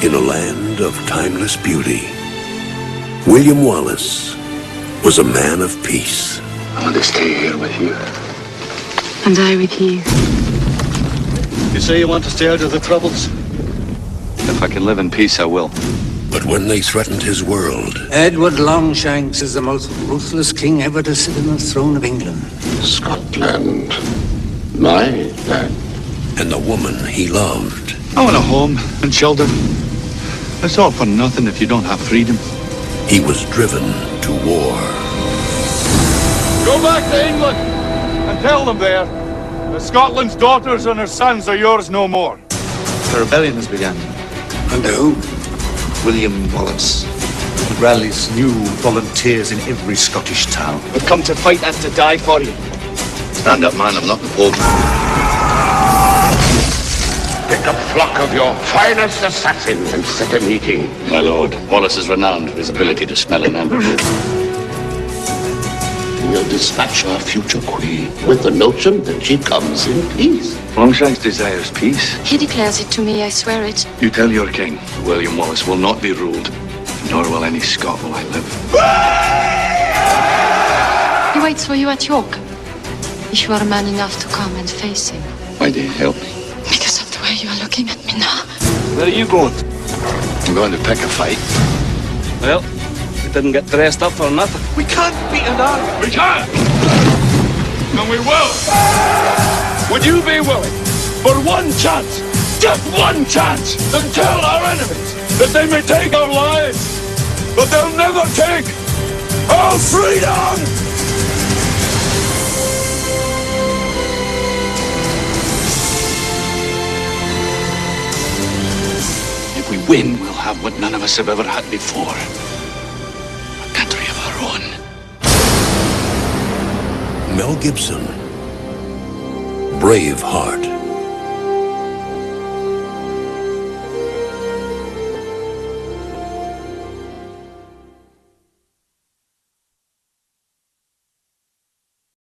In a land of timeless beauty, William Wallace was a man of peace. I want to stay here with you. And I with you. You say you want to stay out of the troubles? If I can live in peace, I will. But when they threatened his world, Edward Longshanks is the most ruthless king ever to sit on the throne of England. Scotland. My land. and the woman he loved, I want a home and shelter. It's all for nothing if you don't have freedom. he was driven to war. Go back to England and tell them there that Scotland's daughters and her sons are yours no more. The rebellion has begun. Under who? William Wallace rallies new volunteers in every Scottish town. We've come to fight and to die for you. Stand up, man. I'm not the Pope. Pick a flock of your finest assassins and set a meeting. My lord, Wallace is renowned for his ability to smell an ambush. We'll dispatch our future queen with the notion that she comes in peace. Longshanks desires peace. He declares it to me, I swear it. You tell your king, William Wallace will not be ruled, nor will any Scot while I live. He waits for you at York. If you are man enough to come and face him. Why do you help me? Because of the way you are looking at me now. Where are you going? I'm going to pick a fight. Well, we didn't get dressed up for nothing. We can't beat an army. We can't! And we will! Would you be willing, for one chance, just one chance, to tell our enemies that they may take our lives, but they'll never take our freedom? If we win, we'll have what none of us have ever had before. A country of our own. Mel Gibson, Braveheart.